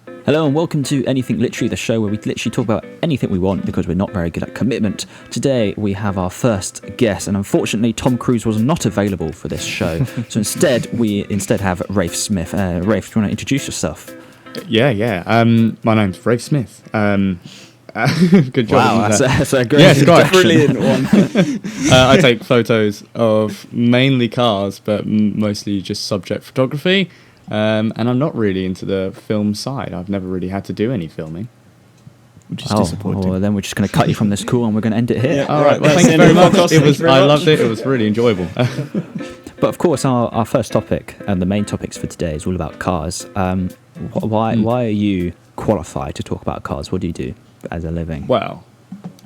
Hello and welcome to Anything Literally, the show where we literally talk about anything we want because we're not very good at commitment. Today we have our first guest, and unfortunately Tom Cruise was not available for this show. So instead we have Raife Smith. Raife, do you want to introduce yourself? Yeah. My name's Raife Smith. Good job. Wow, that's a great, brilliant one. I take photos of mainly cars, but mostly just subject photography. And I'm not really into the film side. I've never really had to do any filming, which is disappointing. Well, then we're just going to cut you from this call and we're going to end it here. Yeah, all right. Well, thank you very much. I loved it. It was really enjoyable. But of course, our first topic and the main topics for today is all about cars. Why are you qualified to talk about cars? What do you do as a living? Well,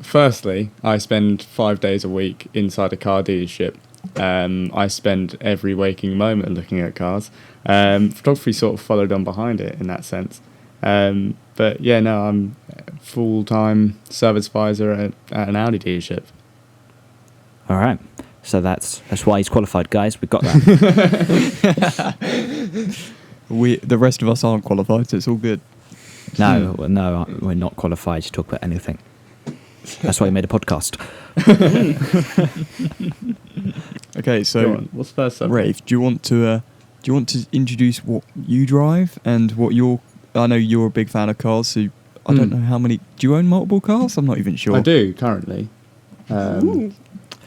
firstly, I spend 5 days a week inside a car dealership. I spend every waking moment looking at cars. Photography sort of followed on behind it in that sense. But yeah, no, I'm full-time service advisor at an Audi dealership. All right. So that's why he's qualified, guys. We've got that. The rest of us aren't qualified, so it's all good. No, we're not qualified to talk about anything. That's why we made a podcast. Okay, so what's first up? Raife, do you want to introduce what you drive and what I know you're a big fan of cars, so I don't know how many. Do you own multiple cars? I'm not even sure. I do currently.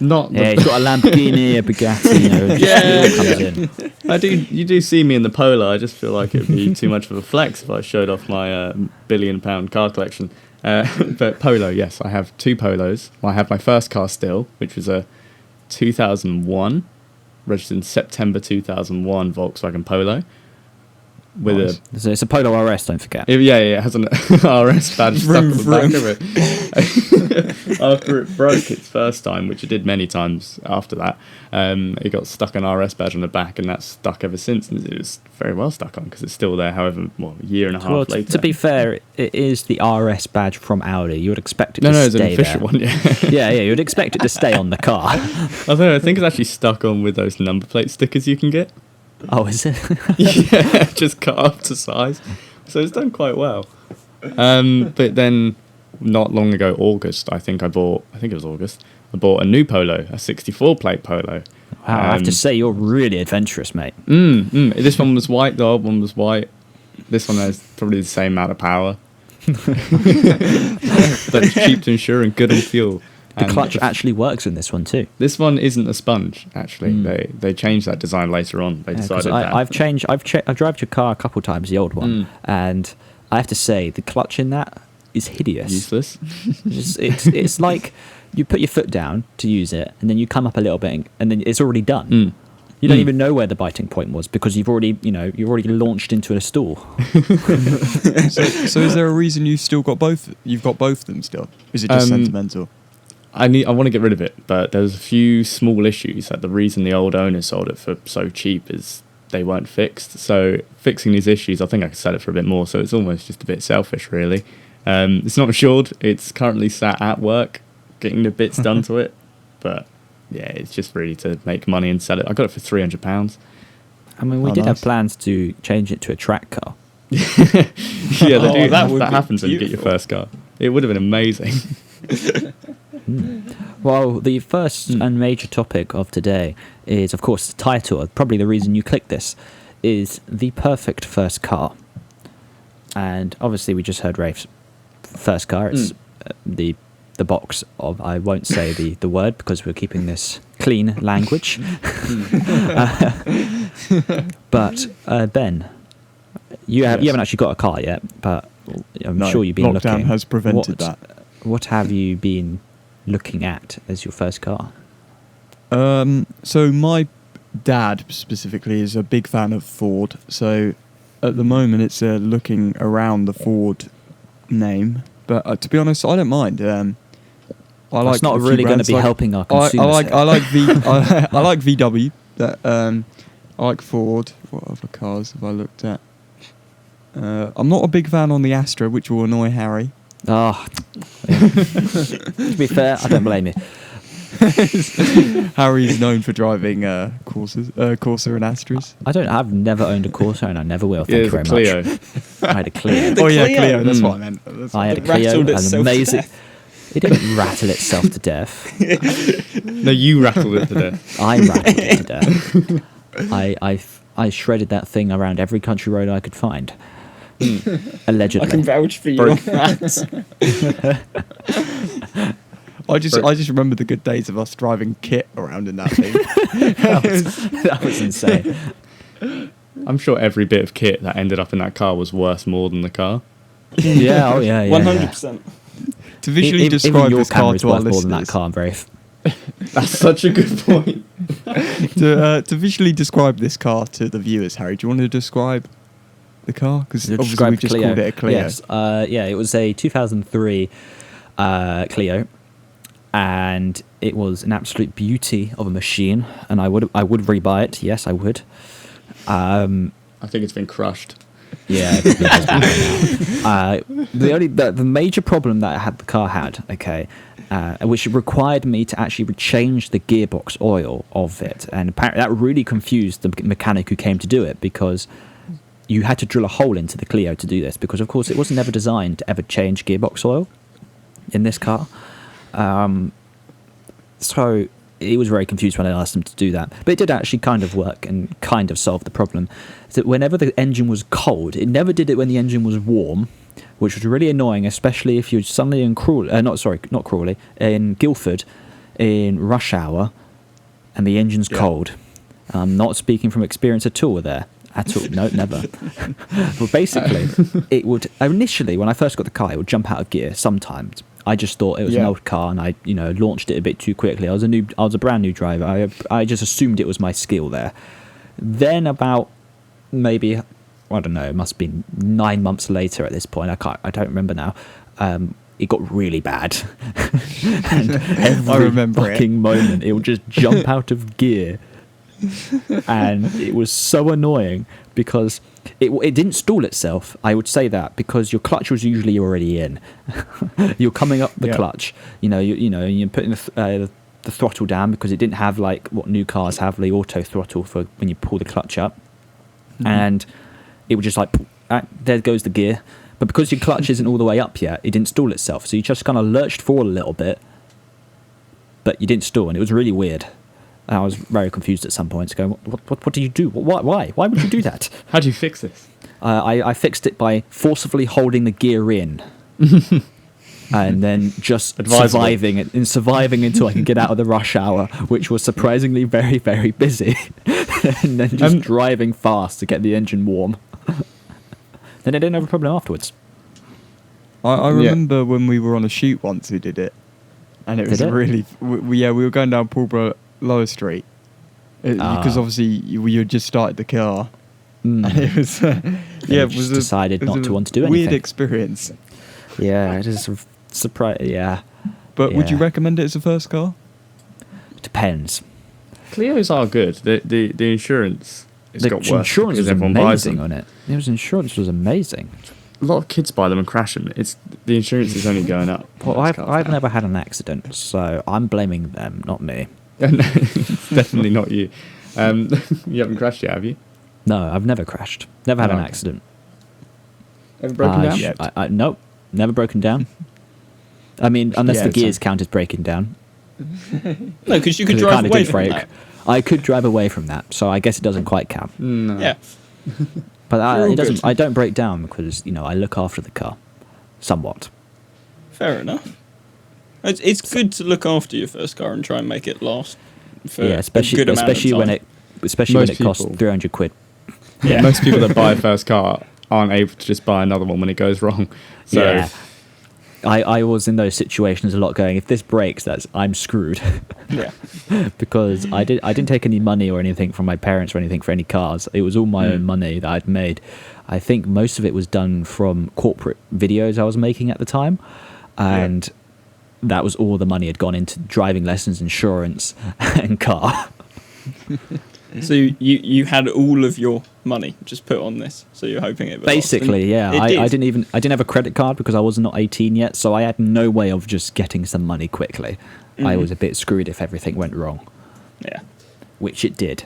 Not. Yeah, he's got a Lamborghini, a Bugatti. Yeah, I do. You do see me in the Polo. I just feel like it'd be too much of a flex if I showed off my £1 billion car collection. But Polo, yes, I have 2 Polos. I have my first car still, which was a 2001, registered in September 2001 Volkswagen Polo. It's a Polo RS, don't forget. It has an RS badge stuck on the back of it. After it broke its first time, which it did many times after that, it got stuck an RS badge on the back, and that's stuck ever since. And it was very well stuck on because it's still there, however, a year and a half later. To be fair, it is the RS badge from Audi. You would expect it to stay there. No, it's an official one, yeah. Yeah, you would expect it to stay on the car. I think it's actually stuck on with those number plate stickers you can get. Oh, is it? Yeah, just cut up to size. So it's done quite well. But then, not long ago, I think it was August, I bought a new Polo, a 64 plate Polo. Wow, I have to say, you're really adventurous, mate. This one was white, the old one was white. This one has probably the same amount of power. But it's cheap to insure and good on fuel. The clutch actually works in this one too. This one isn't a sponge, actually. They changed that design later on. They decided that. I've driven your car a couple of times, the old one, and I have to say the clutch in that is hideous. Useless. It's like you put your foot down to use it, and then you come up a little bit, and then it's already done. You don't even know where the biting point was because you've already launched into a stall. So is there a reason you've still got both? You've got both of them still? Is it just sentimental? I want to get rid of it, but there's a few small issues. Like the reason the old owner sold it for so cheap is they weren't fixed. So fixing these issues, I think I could sell it for a bit more. So it's almost just a bit selfish, really. It's not insured. It's currently sat at work, getting the bits done to it. But yeah, it's just really to make money and sell it. I got it for £300. I mean, we did have plans to change it to a track car. That happens when you get your first car. It would have been amazing. Well, the first and major topic of today is, of course, the title. Probably the reason you clicked this is the perfect first car. And obviously, we just heard Raife's first car. It's the box of, I won't say the word because we're keeping this clean language. But Ben, you haven't actually got a car yet, but I'm sure you've been looking. Lockdown has prevented that. What have you been looking at as your first car? So my dad specifically is a big fan of Ford. So at the moment it's looking around the Ford name. But to be honest, I don't mind. It's not really going to be helping our consumers. I like VW. I like Ford. What other cars have I looked at? I'm not a big fan on the Astra, which will annoy Harry. To be fair, I don't blame you. Harry's known for driving Corsa and Astras. I've never owned a Corsa, and I never will. Thank Yeah, you very Clio. much. I had a Clio. Oh yeah, Clio. Clio. That's what I meant. That's I had a It Clio. rattled An itself to amazing. death. It didn't rattle itself to death. No, you rattled it to death. I rattled it to death. I shredded that thing around every country road I could find. Allegedly. I can vouch for you on that. I just remember the good days of us driving kit around in that thing. that was insane. I'm sure every bit of kit that ended up in that car was worth more than the car. Yeah, oh yeah, yeah. 100%. To visually Even describe your this car camera's to our worth more than that listeners, car, Brave. That's such a good point. to visually describe this car to the viewers, Harry, do you want to describe the car? Because obviously we just called it a Clio. Yes, yeah, it was a 2003 Clio, and it was an absolute beauty of a machine. And I would rebuy it. Yes, I would. I think it's been crushed. Yeah. It probably has been now. The major problem that the car had, okay, which required me to actually change the gearbox oil of it, and apparently that really confused the mechanic who came to do it, because you had to drill a hole into the Clio to do this, because of course it wasn't ever designed to ever change gearbox oil in this car. So it was very confused when I asked them to do that, but it did actually kind of work and kind of solve the problem. That whenever the engine was cold, it never did it when the engine was warm, which was really annoying, especially if you're suddenly in not Crawley, in Guildford in rush hour, and the engine's cold. I'm not speaking from experience at all there. At all. No, never. Well, basically, it would initially, when I first got the car, it would jump out of gear sometimes. I just thought it was an old car, and I, launched it a bit too quickly. I was a brand new driver. I just assumed it was my skill there. Then about maybe, I don't know, it must have been 9 months later at this point. I don't remember now. It got really bad, and every fucking moment it would just jump out of gear. And it was so annoying because it didn't stall itself. I would say that, because your clutch was usually already in. You're coming up the clutch, you're putting the throttle down, because it didn't have like what new cars have, the auto throttle for when you pull the clutch up, and it would just like there goes the gear. But because your clutch isn't all the way up yet, it didn't stall itself, so you just kind of lurched forward a little bit, but you didn't stall, and it was really weird. And I was very confused at some points, going, what do you do? Why would you do that? How do you fix this? I fixed it by forcibly holding the gear in, and then just surviving until I could get out of the rush hour, which was surprisingly very, very busy, and then just driving fast to get the engine warm. Then I didn't have a problem afterwards. I remember when we were on a shoot once, we did it, and it was really we were going down Pulborough Lower Street, because obviously you had just started the car, and it was it was decided not to want to do anything. Weird experience. Yeah, it is a surprise. Yeah, but would you recommend it as a first car? Depends. Clios are good. The insurance has got worse. Insurance was everyone buys amazing them. on it. Insurance was amazing. A lot of kids buy them and crash them. The insurance is only going up. Well, I've never had an accident, so I'm blaming them, not me. Definitely not you. You haven't crashed yet, have you? No, I've never crashed. Never had an accident. Ever broken down? Nope, never broken down. I mean, unless the gears count as breaking down. No, because you could drive away from that. I could drive away from that, so I guess it doesn't quite count. No. Yeah. But it doesn't. I don't break down because I look after the car, somewhat. Fair enough. It's good to look after your first car and try and make it last for especially a good amount of time. when it costs £300. Yeah. Most people that buy a first car aren't able to just buy another one when it goes wrong. So yeah. I was in those situations a lot, going, if this breaks, I'm screwed. Yeah. Because I didn't take any money or anything from my parents or anything for any cars. It was all my own money that I'd made. I think most of it was done from corporate videos I was making at the time, and that was all the money had gone into driving lessons, insurance, and car. So you had all of your money just put on this, so you're hoping it. Basically, yeah. I didn't have a credit card because I was not 18 yet, so I had no way of just getting some money quickly. I was a bit screwed if everything went wrong. Yeah, which it did.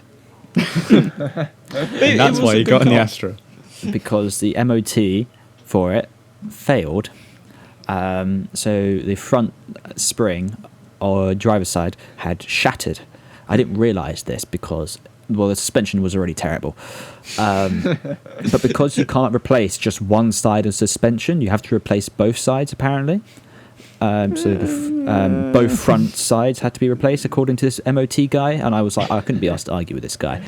And that's why you got in the Astra. Because the MOT for it failed. So the front spring or driver's side had shattered. I didn't realise this because, well, the suspension was already terrible. But because you can't replace just one side of suspension, you have to replace both sides, apparently. So both front sides had to be replaced, according to this MOT guy. And I was like, I couldn't be asked to argue with this guy.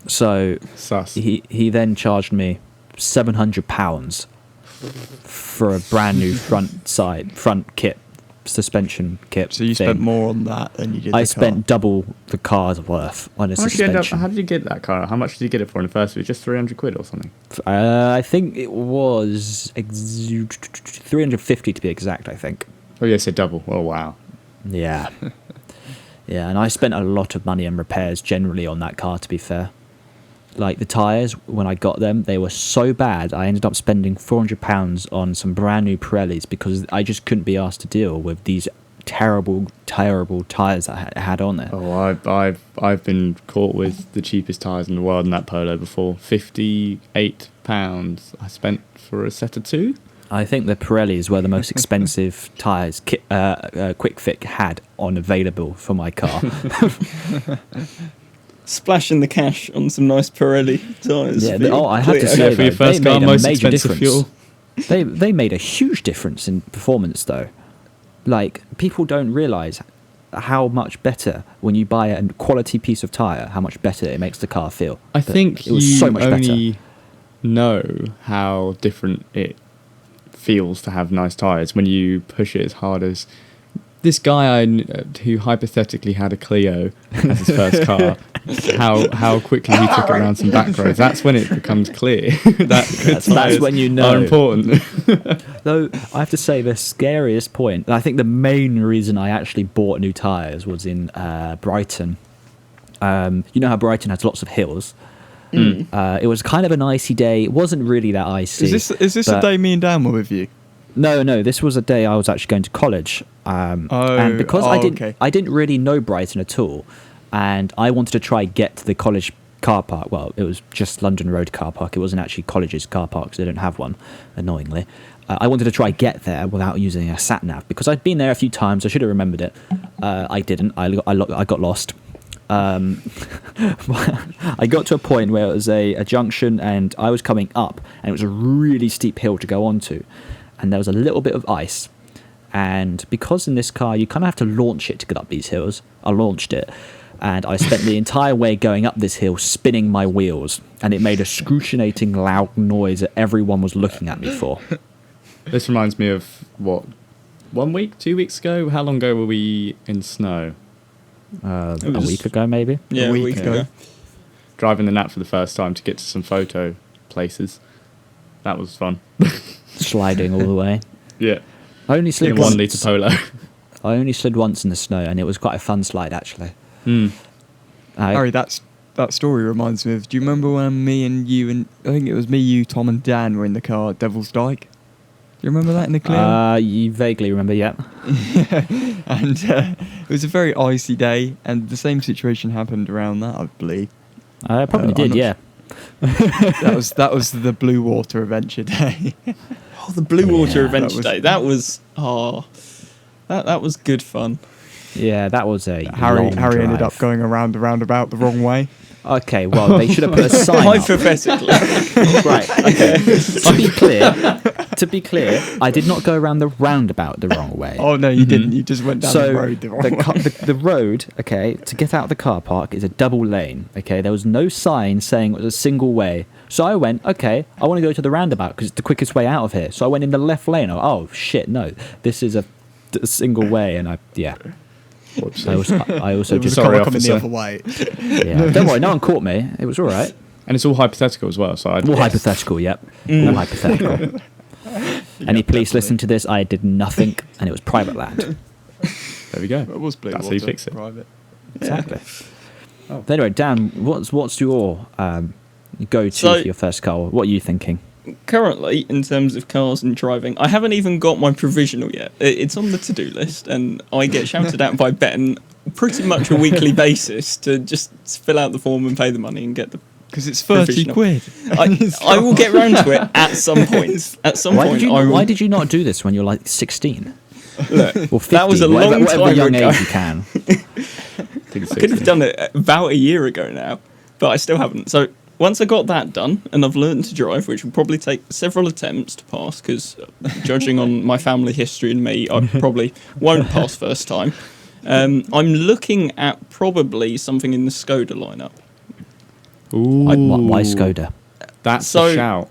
So Sus. he then charged me £700 for a brand new front kit, suspension kit. So you thing. spent more on that than you did. I spent double the car's worth on a suspension. How did you get that car? How much did you get it for in the first? It was just £300 or something. I think it was 350 to be exact. I think. Oh yeah, so double. Oh wow. Yeah, yeah, and I spent a lot of money on repairs generally on that car. To be fair, like the tyres, when I got them, they were so bad. I ended up spending £400 on some brand new Pirellis because I just couldn't be asked to deal with these terrible tyres that I had on there. Oh, I've been caught with the cheapest tyres in the world in that Polo before. £58 I spent for a set of two. I think the Pirellis were the most expensive tyres Quick Fit had on available for my car. Splashing the cash on some nice Pirelli tyres. Yeah, I have to say, for your first car, most expensive fuel. They made a huge difference in performance, though. Like, people don't realise how much better when you buy a quality piece of tyre, how much better it makes the car feel. I think it was so much only better. know how different it feels to have nice tyres when you push it as hard as this guy who hypothetically had a Clio as his first car. How quickly he took it around some back roads. That's when it becomes clear that's when you know are important. Though I have to say, the scariest point, and I think the main reason I actually bought new tyres was in Brighton. You know how Brighton has lots of hills. It was kind of an icy day. It wasn't really that icy. Is this a day me and Dan were with you? No, this was a day I was actually going to college. And because I didn't really know Brighton at all, and I wanted to try get to the college car park. Well, it was just London Road car park. It wasn't actually college's car park, because they don't have one, annoyingly. I wanted to try get there without using a sat-nav, because I'd been there a few times. I should have remembered it. I didn't. I got lost. I got to a point where it was a junction, and I was coming up, and it was a really steep hill to go onto, and there was a little bit of ice. And because in this car you kind of have to launch it to get up these hills, I launched it, and I spent the entire way going up this hill spinning my wheels, and it made a excruciating loud noise that everyone was looking at me for. This reminds me of, what, 1 week, 2 weeks ago? How long ago were we in snow? A week ago, maybe? Yeah, a week ago. Driving the Nat for the first time to get to some photo places. That was fun. Sliding all the way. Yeah. I only slid In once. 1 litre Polo. I only slid once in the snow, and it was quite a fun slide, actually. Harry, that story reminds me of, do you remember when me and you, and I think it was me, you, Tom and Dan were in the car at Devil's Dyke? Do you remember that in the Clio? You vaguely remember, yeah. And it was a very icy day, and the same situation happened around that, I believe. I probably did, yeah. That was the Blue Water Adventure Day. Oh, the Blue Water Adventure that was- Day. That was that was good fun. Yeah, that was a Harry long ended drive. up going around the roundabout the wrong way. Okay, well, they should have put a sign up. Hypothetically. Right, okay. To be clear, I did not go around the roundabout the wrong way. Oh no, you didn't. You just went down So the road the wrong way. the road, okay, to get out of the car park is a double lane, okay? There was no sign saying it was a single way. So I went, okay, I want to go to the roundabout because it's the quickest way out of here. So I went in the left lane. Oh, shit, no. This is a single way, and I also just... Sorry, coming the officer. other way. Yeah. Don't worry, no one caught me. It was all right. And it's all hypothetical as well. So All hypothetical, yep. All hypothetical. Any police listen to this? I did nothing, and it was private land. There we go. It was Blue That's how Water. you fix it. Private. Exactly. But anyway, Dan, what's your go-to So- for your first car? What are you thinking? Currently, in terms of cars and driving, I haven't even got my provisional yet. It's on the to-do list, and I get shouted at by Ben pretty much a weekly basis to just fill out the form and pay the money and get the. Because it's 30 Provisional. quid. I will get round to it at some point. At some Why point, why did you not do this when you're like 16? Look, Or 50, that was a whatever, long whatever time young ago. age you can. I could have done it about a year ago now, but I still haven't. So once I got that done, and I've learned to drive, which will probably take several attempts to pass, because judging on my family history and me, I probably won't pass first time. I'm looking at probably something in the Skoda lineup. Ooh, Why Skoda? That's So- a shout.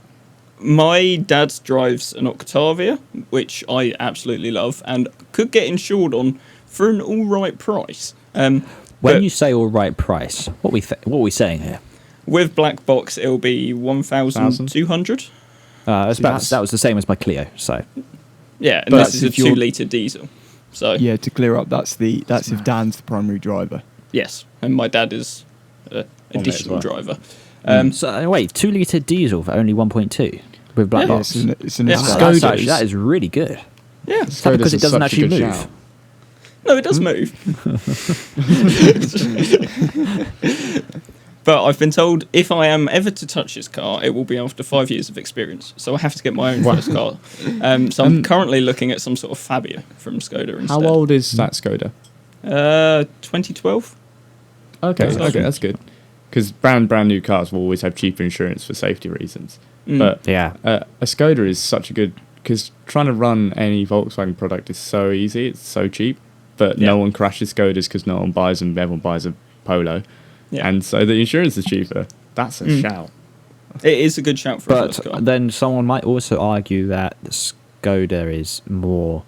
My dad drives an Octavia, which I absolutely love, and could get insured on for an all right price. When But you say all right price, what are we saying here? with black box, it'll be 1,200. That was the same as my Clio. So Yeah, and But this is a if you're- 2-litre diesel. So Yeah, to clear up, that's if Dan's the primary driver. yes, and my dad is additional well. driver. so wait, 2-litre diesel for only 1.2 with black Yeah. box. It's an Yeah. Escape. That's Skodas. actually, that is really good. Yeah, Is that because it doesn't actually move? no, it does move. But I've been told if I am ever to touch this car, it will be after 5 years of experience. So I have to get my own first car. So I'm currently looking at some sort of Fabia from Skoda instead. How old is that Skoda? 2012. Okay, That's okay, that's good. Because brand new cars will always have cheaper insurance for safety reasons. Mm. But Yeah. a Skoda is such a good, because trying to run any Volkswagen product is so easy. It's so cheap, but Yeah. no one crashes Skodas because no one buys them. Everyone buys a Polo, Yeah. and so the insurance is cheaper. That's a shout. It is a good shout for a But first car. then someone might also argue that the Skoda is more,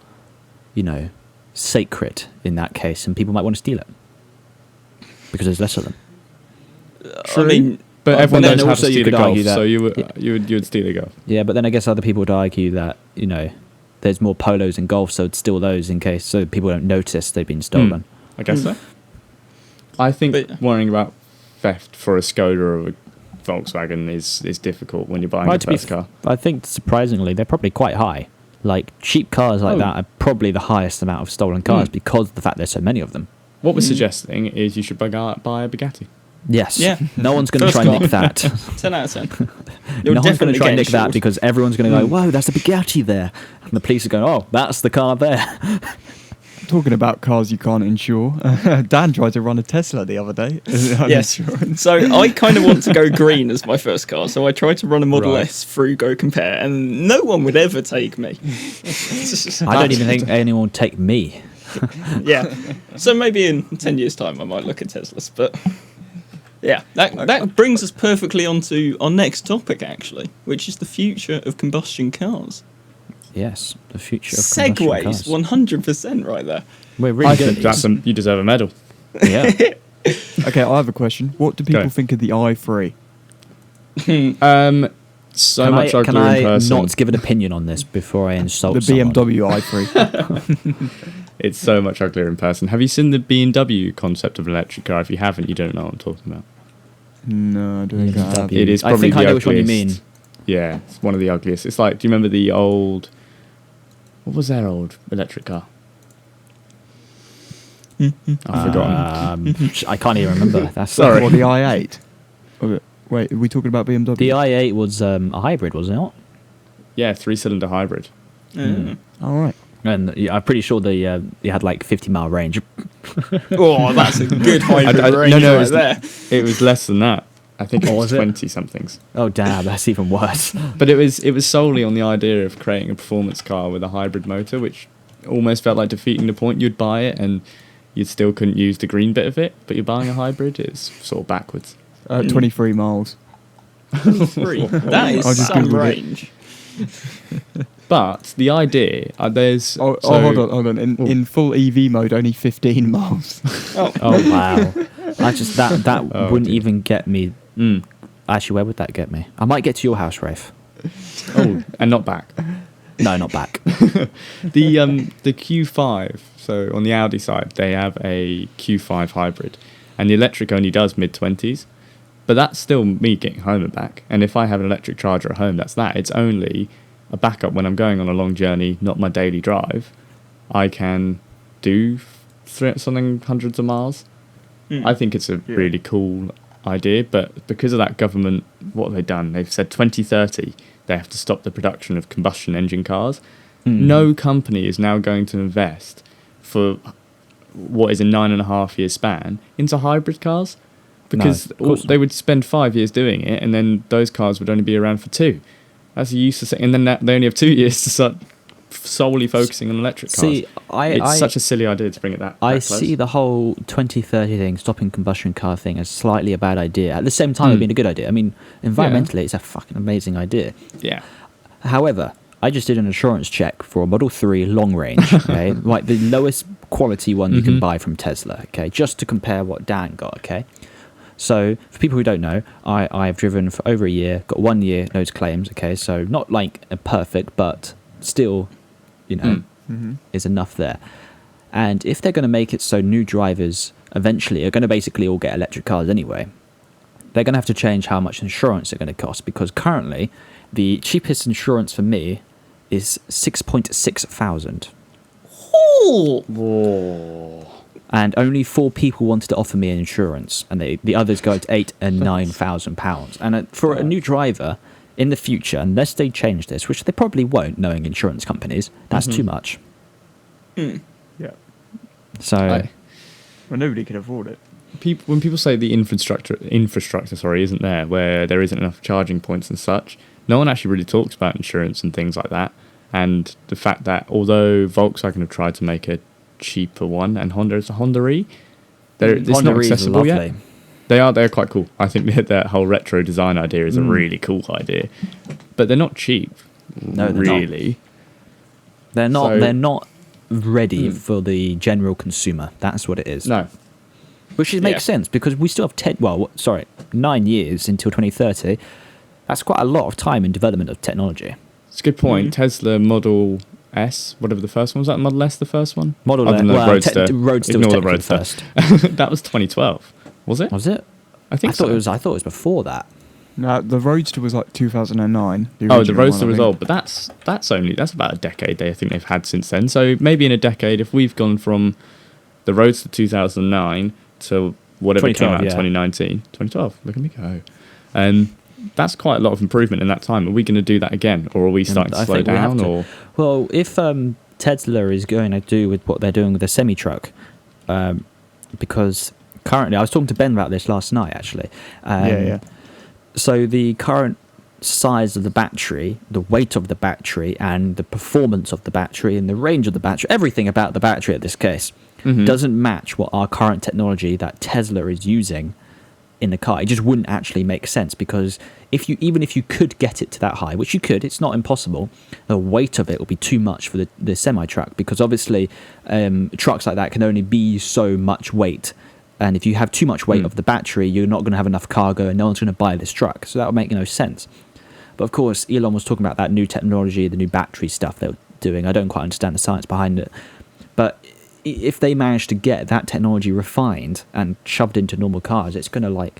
sacred in that case, and people might want to steal it because there's less of them. I mean, But everyone then knows how to also you steal a could Golf, argue that- so you would steal a Golf. Yeah, but then I guess other people would argue that there's more Polos and Golfs, so it'd steal those in case so people don't notice they've been stolen. I guess so. I think But- worrying about theft for a Skoda or a Volkswagen is difficult when you're buying Well, a to be first car. I think surprisingly they're probably quite high. Like cheap cars like Oh. that are probably the highest amount of stolen cars because of the fact there's so many of them. What we're suggesting is you should buy a Bugatti. Yes. Yeah. No one's going to First try and car. nick that. 10 out of 10. No You're one's going definitely to try and getting nick that insured. because everyone's going to go, whoa, that's a Bugatti there. And the police are going, oh, that's the car there. Talking about cars you can't insure, Dan tried to run a Tesla the other day. Yes. So I kind of want to go green as my first car. So I tried to run a Model Right. S through Go Compare, and no one would ever take me. I don't even think anyone would take me. Yeah. So maybe in 10 years' time I might look at Teslas. But yeah, that brings us perfectly onto our next topic, actually, which is the future of combustion cars. Yes, the future of combustion Segways, cars. 100% right there. We're really I good think at you deserve a medal. these. Yeah. Okay, I have a question. What do people Go. think of the i3? So Can much I uglier in person. not give an opinion on this before I insult The someone? BMW i3. It's so much uglier in person. Have you seen the B&W concept of an electric car? If you haven't, you don't know what I'm talking about. No, I don't think I have. BMW. It is I probably think I the know which one you ugliest. mean. Yeah, it's one of the ugliest. It's like, do you remember the old... What was their old electric car? I've forgotten. I can't even remember. That's Sorry. What, the i8? Oh, wait, are we talking about BMW? The i8 was a hybrid, was it not? Yeah, 3-cylinder hybrid. All right. And I'm pretty sure you had like 50-mile range. Oh, that's a good hybrid range no, right there. It was less than that. I think it What was was it? 20-somethings. Oh damn, that's even worse. But it was solely on the idea of creating a performance car with a hybrid motor, which almost felt like defeating the point. You'd buy it and you still couldn't use the green bit of it, but you're buying a hybrid. It's sort of backwards. 23 miles. 23. That is I just some Googled it. range. But the idea, there's... Oh, so- hold on. In full EV mode, only 15 miles. Oh wow, I just that Oh, wouldn't dear. even get me. Mm. Actually, where would that get me? I might get to your house, Rafe. Oh, and not back. No, not back. The Q5, so on the Audi side, they have a Q5 hybrid. and the electric only does mid-20s. But that's still me getting home and back. And if I have an electric charger at home, that's that. It's only a backup when I'm going on a long journey, not my daily drive. I can do something hundreds of miles. I think it's a really cool idea, but because of that government, what have they done? They've said 2030 they have to stop the production of combustion engine cars. No company is now going to invest for what is a 9.5 year span into hybrid cars, because they would spend 5 years doing it, and then those cars would only be around for 2. That's a useless thing. And then they only have 2 years to start solely focusing on electric cars. See, it's such a silly idea to bring it that I close. see the whole 2030 thing, stopping combustion car thing, as slightly a bad idea. At the same time, it being a good idea. I mean, environmentally, it's a fucking amazing idea. Yeah. However, I just did an insurance check for a Model 3 long range, okay? Like the lowest quality one you can buy from Tesla, okay? Just to compare what Dan got, okay? So, for people who don't know, I've driven for over a year, got 1 year, no claims, okay? So, not like a perfect, but still, you know, is enough there. And if they're going to make it so new drivers eventually are going to basically all get electric cars anyway, they're going to have to change how much insurance they're going to cost, because currently the cheapest insurance for me is 6.6 thousand. Whoa. And only 4 people wanted to offer me an insurance, and the others go to £8,000 and £9,000. And for a new driver in the future, unless they change this, which they probably won't, knowing insurance companies, that's too much. Yeah. So, Well, nobody can afford it. When people say the infrastructure isn't there, where there isn't enough charging points and such, no one actually really talks about insurance and things like that. And the fact that although Volkswagen have tried to make a cheaper one, and Honda is a Honda E, it's Honda not E is accessible lovely. yet. They're quite cool. I think that whole retro design idea is a really cool idea, but they're not cheap. No, they're really. They're not. So- They're not ready for the general consumer. That's what it is. No. Which makes sense, because we still have 9 years until 2030. That's quite a lot of time in development of technology. It's a good point. Tesla Model S, whatever the first one was, that Model S the first one? Model Other S, than the well, Roadster. Roadster was Ignore the technically Roadster. first. That was 2012, was it? Was it? I think so. I thought it was before that. No, the Roadster was like 2009. The original Roadster one, I was think. old, but that's about a decade I think they've had since then. So maybe in a decade, if we've gone from the Roadster 2009 to whatever came out in 2019, 2012, look at me go. That's quite a lot of improvement in that time. Are we going to do that again, or are we starting to slow down? Or well, if Tesla is going to do with what they're doing with the semi-truck, because currently I was talking to Ben about this last night actually. So the current size of the battery, the weight of the battery, and the performance of the battery, and the range of the battery, everything about the battery in this case, doesn't match what our current technology that Tesla is using in the car. It just wouldn't actually make sense, because even if you could get it to that high, which you could, it's not impossible, the weight of it will be too much for the semi-truck, because obviously trucks like that can only be so much weight. And if you have too much weight of the battery, you're not going to have enough cargo, and no one's going to buy this truck. So that would make no sense. But of course, Elon was talking about that new technology, the new battery stuff they were doing. I don't quite understand the science behind it. But if they manage to get that technology refined and shoved into normal cars, it's going to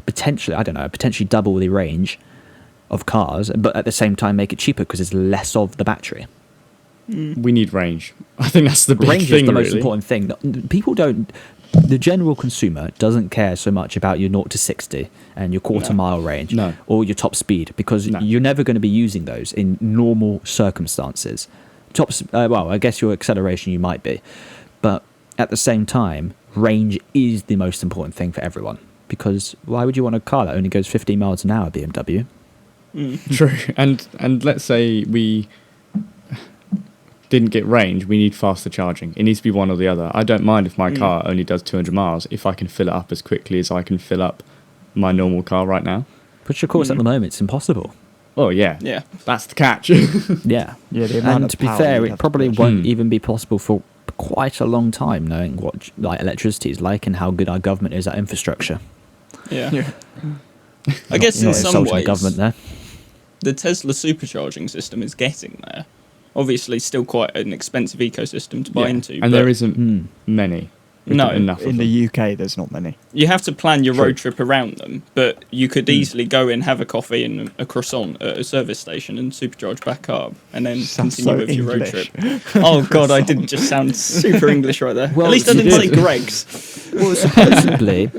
potentially double the range of cars, but at the same time make it cheaper because it's less of the battery. we need range. I think that's the big range thing. Is the most really. important thing. People don't. The general consumer doesn't care so much about your 0 to 60 and your quarter mile range or your top speed, because you're never going to be using those in normal circumstances. Well, I guess your acceleration you might be, but at the same time, range is the most important thing for everyone, because why would you want a car that only goes 15 miles an hour, BMW? True. And let's say we didn't get range, we need faster charging. It needs to be one or the other. I don't mind if my car only does 200 miles if I can fill it up as quickly as I can fill up my normal car right now. Which, of course, at the moment, it's impossible. Oh, yeah. Yeah. That's the catch. Yeah. The amount And of to be power fair, you'd it have to probably push. won't even be possible for quite a long time, knowing what electricity is like and how good our government is at infrastructure. Yeah. I guess in Not some insulting ways, the government there. the Tesla supercharging system is getting there. Obviously, still quite an expensive ecosystem to buy into. And but there isn't many. No. enough In of them. the UK, there's not many. You have to plan your True. road trip around them, but you could easily go in, have a coffee and a croissant at a service station and supercharge back up, and then Sounds continue so with your road English. trip. Oh god, I did just sound super English right there. Well, At least I you didn't say did. Greg's. Well, supposedly,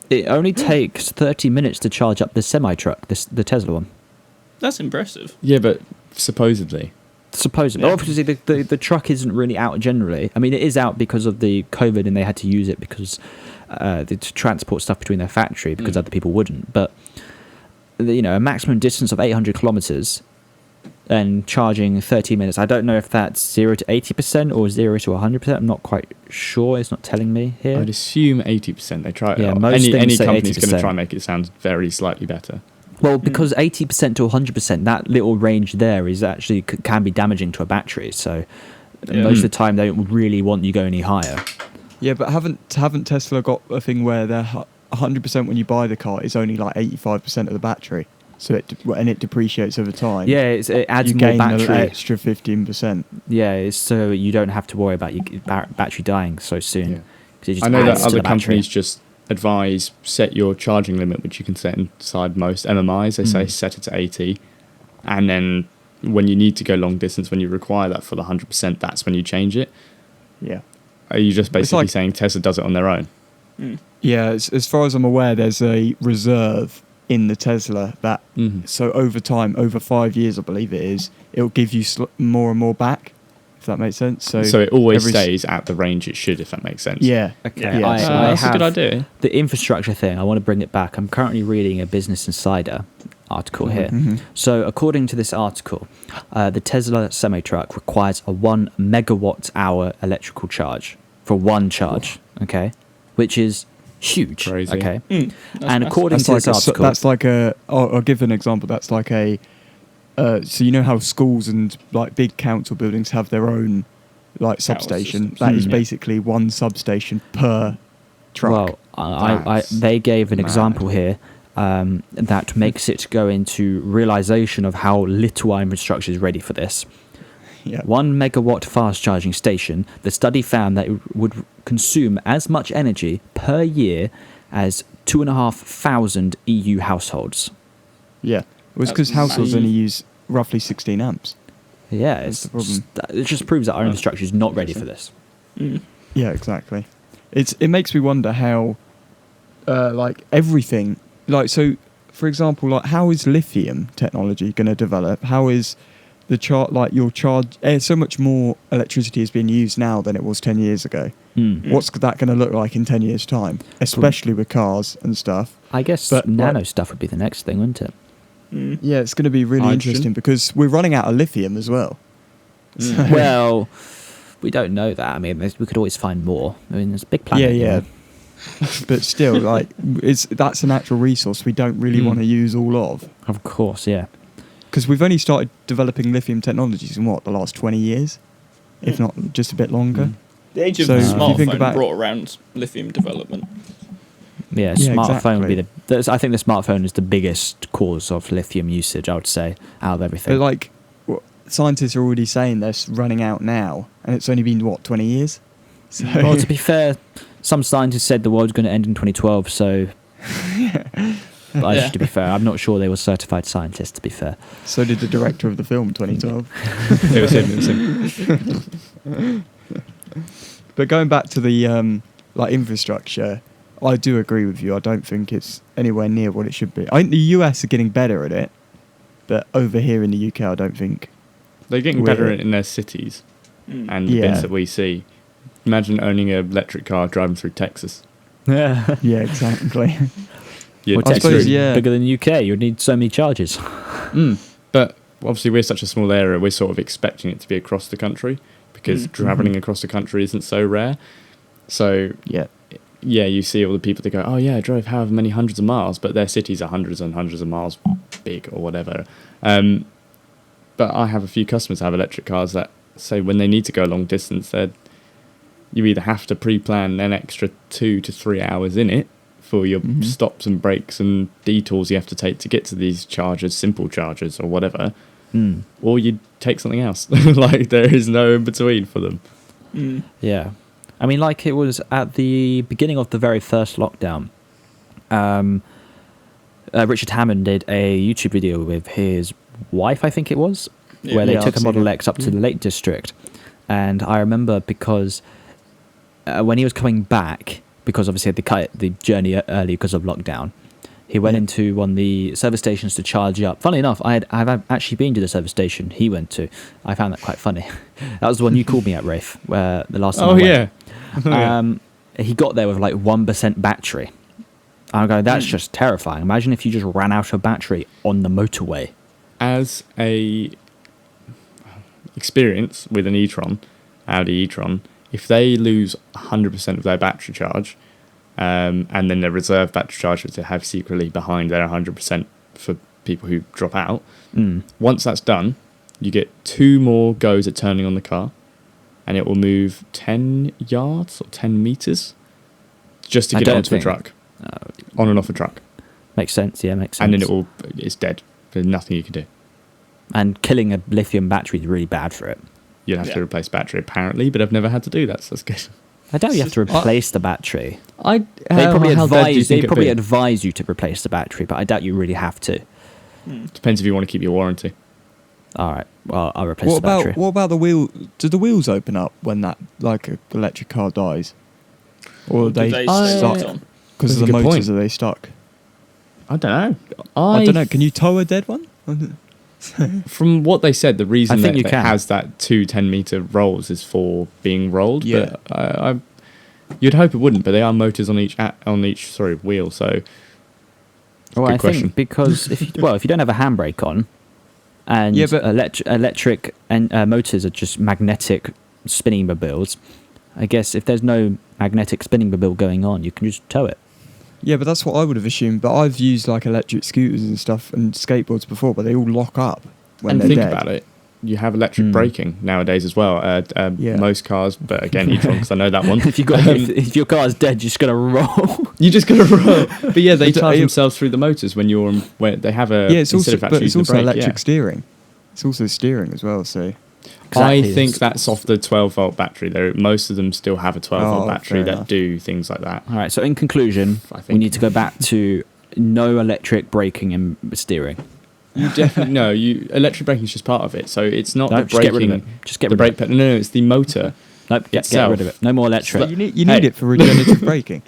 it only takes 30 minutes to charge up the semi-truck, the Tesla one. That's impressive. Yeah, but supposedly. Supposedly. Yeah. Obviously, the truck isn't really out generally. I mean, it is out because of the COVID and they had to use it because to transport stuff between their factory because other people wouldn't. But, a maximum distance of 800 kilometers and charging 30 minutes. I don't know if that's 0 to 80% or 0 to 100%. I'm not quite sure. It's not telling me here. I'd assume 80%. They try. Yeah, most any things say company's going to 80%. try and make it sound very slightly better. Well, because 80% to 100%, that little range there is actually can be damaging to a battery. So most of the time, they don't really want you go any higher. Yeah, but haven't Tesla got a thing where they're 100% when you buy the car is only like 85% of the battery, so it depreciates over time. Yeah, it adds you more gain an battery. extra 15%. Yeah, it's so you don't have to worry about your battery dying so soon. Yeah. 'Cause it just I know that adds to other the battery. companies just advise set your charging limit, which you can set inside most MMIs. They say set it to 80, and then when you need to go long distance, when you require that for the 100%, that's when you change it. Yeah. Are you just basically like- saying Tesla does it on their own? Yeah, as far as I'm aware, there's a reserve in the Tesla that, so over time, over 5 years, I believe it is, it'll give you more and more back, if that makes sense. So it always every stays at the range it should, if that makes sense. Yeah. Okay, Yeah, I, so I that's a have good idea. the infrastructure thing. I want to bring it back. I'm currently reading a Business Insider article here. So according to this article, the Tesla semi-truck requires a 1 megawatt hour electrical charge for one charge, okay, which is huge. Crazy. Okay, That's and massive. according to this article, That's like I'll give an example. That's like a, so you know how schools and like big council buildings have their own like substation. systems. That is Yeah. basically one substation per truck. well, they gave an mad. example here that makes it go into realization of how little our infrastructure is ready for this. Yeah. 1 megawatt fast charging station, the study found that it would consume as much energy per year as 2,500 EU households. Yeah. Well, it's That's because households massive. only use roughly 16 amps. Yeah, That's the problem. it just proves that our infrastructure is not ready for this. Yeah, exactly. It makes me wonder how, like everything, like so, for example, like how is lithium technology going to develop? How is the your charge? So much more electricity is being used now than it was 10 years ago. What's that going to look like in 10 years' time? Especially with cars and stuff. I guess But, nano like- stuff would be the next thing, wouldn't it? Yeah, it's going to be really Hydrogen? interesting because we're running out of lithium as well. So- Well, we don't know that. I mean, we could always find more. I mean, there's a big planet. yeah. you know. But still, like, that's a natural resource we don't really want to use all of. Of course, yeah. Because we've only started developing lithium technologies in the last 20 years, if not just a bit longer. The age of So the if you think smartphone about- brought around lithium development. Yeah, Yeah, smartphone would be exactly. I think the smartphone is the biggest cause of lithium usage, I would say, out of everything. But like, scientists are already saying they're running out now, and it's only been 20 years. So Well, to be fair, some scientists said the world's going to end in 2012, so... But Yeah. to be fair, I'm not sure they were certified scientists, to be fair. so did the director of the film 2012. It was him. It was him. But going back to the like infrastructure, I do agree with you. I don't think it's anywhere near what it should be. I think the US are getting better at it, but over here in the UK, I don't think. They're getting better in their cities and the Yeah. bits that we see. Imagine owning an electric car driving through Texas. Yeah. Yeah, exactly. You'd Well, I Texas suppose, is yeah. bigger than the UK. You'd need so many charges. But obviously, we're such a small area, we're sort of expecting it to be across the country because travelling across the country isn't so rare. So, Yeah. yeah, you see all the people that go, oh, yeah, I drove however many hundreds of miles, but their cities are hundreds and hundreds of miles big or whatever. But I have a few customers that have electric cars that say when they need to go a long distance, you either have to pre-plan an extra 2 to 3 hours in it for your stops and breaks and detours you have to take to get to these chargers, simple chargers or whatever, or you take something else. Like there is no in between for them. Yeah. I mean, like it was at the beginning of the very first lockdown. Richard Hammond did a YouTube video with his wife, I think it was, where they took a Model X up to the Lake District. And I remember because when he was coming back, because obviously he had to cut the journey early because of lockdown, he went into one of the service stations to charge up. Funnily enough, I've actually been to the service station he went to. I found that quite funny. That was the one you called me at, Rafe, where the last time I went. He got there with like 1% battery. I'm going, that's just terrifying. Imagine if you just ran out of battery on the motorway. As a experience with an e-tron, Audi e-tron, if they lose 100% of their battery charge, and then their reserve battery charge, which they have secretly behind their 100% for people who drop out, once that's done, you get 2 more goes at turning on the car, and it will move 10 yards or 10 meters just to get it onto a truck. On and off a truck. Makes sense, yeah, makes sense. And then it's dead. There's nothing you can do. And killing a lithium battery is really bad for it. You'd have to replace battery, apparently, but I've never had to do that, so that's good. I doubt you have to replace the battery. They probably advise you to replace the battery, but I doubt you really have to. Depends if you want to keep your warranty. All right, well, I'll replace the battery. What about the wheel? Do the wheels open up when that electric car dies? Or are they stuck? Because of the motors, are they stuck? I don't know. I don't know. Can you tow a dead one? From what they said, the reason that it can. has that 2 10-meter rolls is for being rolled. Yeah. But you'd hope it wouldn't. But they are motors on each wheel. So, well, good I question. think because if you don't have a handbrake on, and electric and motors are just magnetic spinning mobiles, I guess if there's no magnetic spinning mobile going on, you can just tow it. Yeah, but that's what I would have assumed. But I've used like electric scooters and stuff and skateboards before, but they all lock up when they're dead. dead. About it, you have electric braking nowadays as well. Most cars, but again, e-tron, because I know that one. if your car's dead, you're just gonna roll. You're just gonna roll. But yeah, they charge themselves through the motors when they have a. Yeah, it's also electric brake, steering. It's also steering as well. So. I think that's off the 12-volt battery. Most of them still have a 12-volt battery that do things like that. All right, so in conclusion, we need to go back to no electric braking and steering. You definitely no. Electric braking is just part of it, so it's not the braking. Get rid of it. Just get rid the of brake pedal. No, it's the motor. Nope, get rid of it. No more electric. You need it for regenerative braking.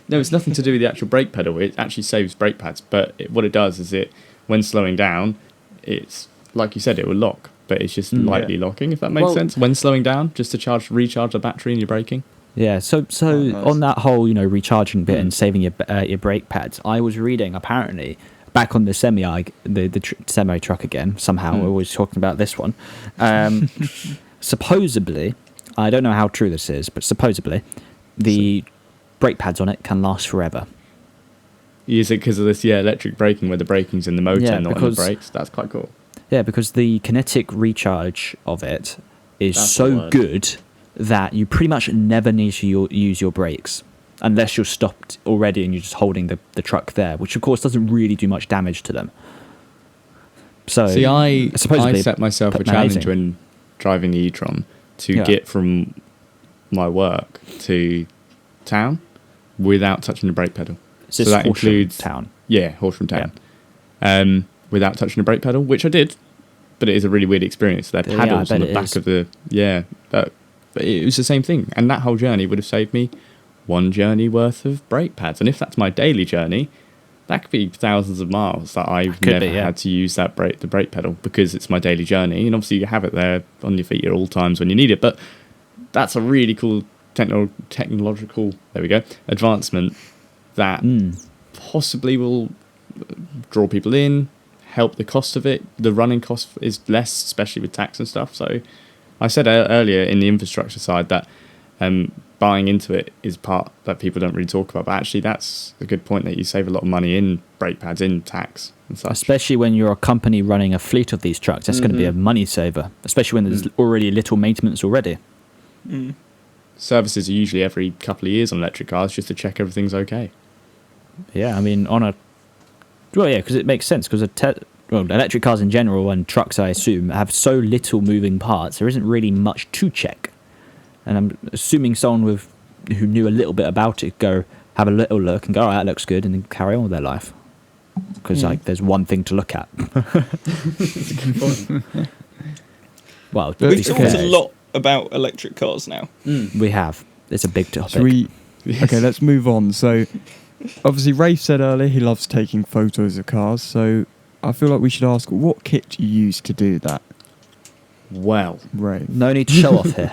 No, it's nothing to do with the actual brake pedal. It actually saves brake pads, but what it does is when slowing down, it's like you said, it will lock. But it's just lightly locking, if that makes sense. When slowing down, just to recharge the battery and your braking. Yeah. So nice. On that whole, recharging bit and saving your brake pads, I was reading apparently back on the semi truck again. Somehow we're always talking about this one. Supposedly, I don't know how true this is, but supposedly, the brake pads on it can last forever. Is it because of this electric braking, where the braking's in the motor and not in the brakes? That's quite cool. Yeah, because the kinetic recharge of it is so good that you pretty much never need to use your brakes unless you're stopped already and you're just holding the truck there, which of course doesn't really do much damage to them. So, see, I set myself a challenge when driving the e-tron to get from my work to town without touching the brake pedal. So that includes town. Yeah, Horsham town. Yeah. Without touching the brake pedal, which I did, but it is a really weird experience. They're paddles on the back of the but it was the same thing, and that whole journey would have saved me 1 journey worth of brake pads. And if that's my daily journey, that could be thousands of miles that I've never had to use the brake pedal because it's my daily journey. And obviously you have it there on your feet at all times when you need it. But that's a really cool technological advancement that possibly will draw people in. Help the cost of it. The running cost is less, especially with tax and stuff. So I said earlier in the infrastructure side that buying into it is part that people don't really talk about, but actually that's a good point, that you save a lot of money in brake pads, in tax and such. Especially when you're a company running a fleet of these trucks, that's going to be a money saver, especially when there's already little maintenance already. Services are usually every couple of years on electric cars just to check everything's okay. Yeah, I mean, because it makes sense, because electric cars in general and trucks, I assume, have so little moving parts. There isn't really much to check. And I'm assuming someone who knew a little bit about it go have a little look and go, all right, that looks good, and then carry on with their life. Because like there's one thing to look at. That's a good point. Well, We've talked a lot about electric cars now. We have. It's a big topic. So okay, let's move on. So, obviously, Rafe said earlier he loves taking photos of cars. So, I feel like we should ask, what kit do you use to do that? Well, Rafe. No need to show off here.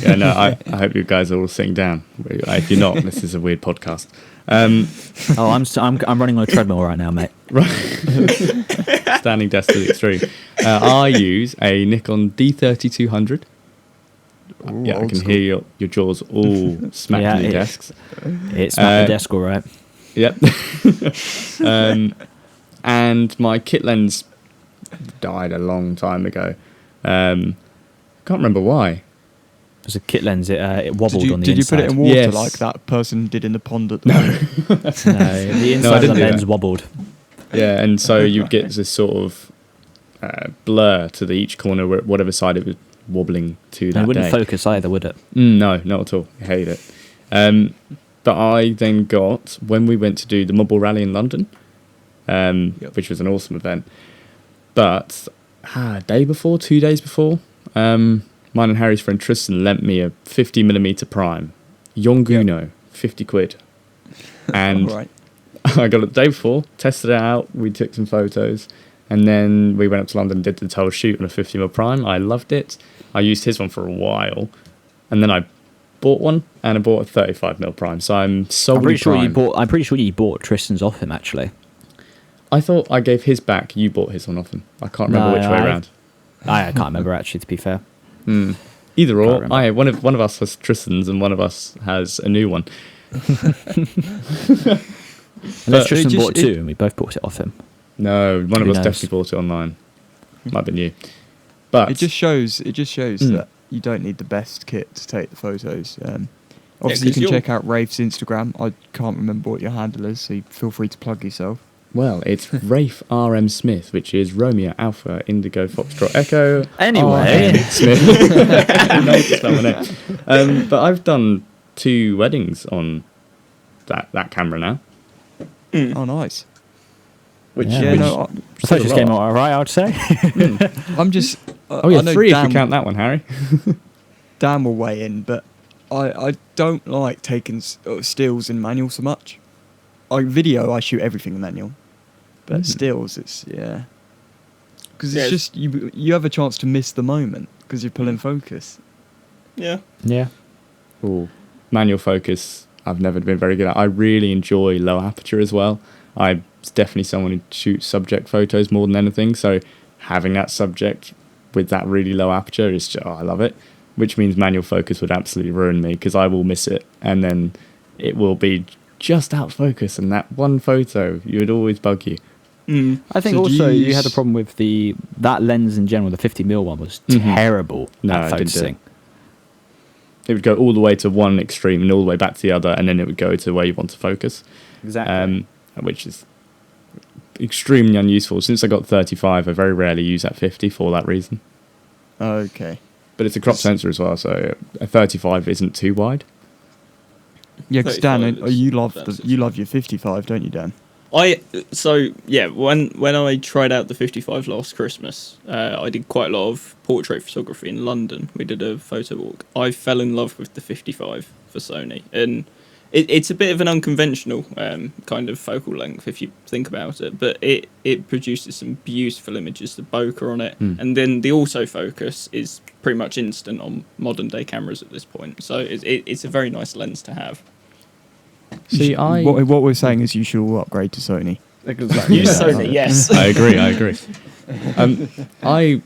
yeah, no, I hope you guys are all sitting down. If you're not, this is a weird podcast. I'm running on a treadmill right now, mate. Standing desk to the extreme. I use a Nikon D3200. Ooh, Yeah, I old can school. hear your jaws all smacking the desks. It's not the desk, all right. Yep. And my kit lens died a long time ago. Can't remember why. It was a kit lens. It wobbled on the Did inside. you put it in water Yes. like that person did in the pond at the No, the inside of didn't the do lens that. wobbled. Yeah, and so you get this sort of blur to each corner, whatever side it was wobbling to And that it wouldn't day. focus either, would it? No, not at all. I hate it. But I then got, when we went to do the Mobile Rally in London, which was an awesome event, but day before, 2 days before, mine and Harry's friend Tristan lent me a 50mm prime, Yonguno, 50 quid. And Right. I got it the day before, tested it out, we took some photos, and then we went up to London and did the whole shoot on a 50mm prime. I loved it. I used his one for a while, and then I bought one, and I bought a 35mm prime, so I'm solely I'm pretty sure prime. you bought Tristan's off him, actually. I thought I gave his back, you bought his one off him. I can't remember No, which way around. I can't remember, actually, to be fair. Either or, remember. one of us has Tristan's and one of us has a new one. Unless Tristan just- bought two and we both bought it off him. No, one of Who us knows? definitely bought it online. Might have been you. But It just shows that you don't need the best kit to take the photos. Obviously, you 'cause can check out Rafe's Instagram. I can't remember what your handle is, so feel free to plug yourself. well, it's Raife RM Smith, which is Romeo Alpha Indigo Foxtrot Echo. Anyway. RM Smith. Noticed that one there. But I've done 2 weddings on that camera now. Oh, nice. Which, Yeah, Yeah, which no, I thought it just came out alright, I would say. I'm just. oh yeah, I know 3 if Dan, you count that one, Harry. Dan will weigh in, but I don't like taking stills in manual so much. I shoot everything in manual, but stills, it's because it's Yeah. just you have a chance to miss the moment because you're pulling focus. Yeah. Yeah. Ooh, manual focus, I've never been very good at. I really enjoy low aperture as well. I'm definitely someone who shoots subject photos more than anything, so having that subject with that really low aperture is just, I love it, which means manual focus would absolutely ruin me because I will miss it and then it will be just out of focus, and that one photo, you would always bug you. I think So do also you you had a use- problem with that lens in general, the 50mm one was terrible No, at I didn't do it. focusing. It would go all the way to one extreme and all the way back to the other, and then it would go to where you want to focus. Exactly. Which is extremely unuseful. Since I got 35, I very rarely use that 50 for that reason. Okay. But it's a crop sensor as well, so a 35 isn't too wide. Yeah, because Dan, 35 is- you love that's you love your 55, don't you, Dan? When I tried out the 55 last Christmas, I did quite a lot of portrait photography in London. We did a photo walk. I fell in love with the 55 for Sony, and it's a bit of an unconventional kind of focal length if you think about it, but it produces some beautiful images. The bokeh on it, and then the autofocus is pretty much instant on modern day cameras at this point. So it's a very nice lens to have. See, What we're saying is you should all upgrade to Sony. Use Sony, yes. I agree. I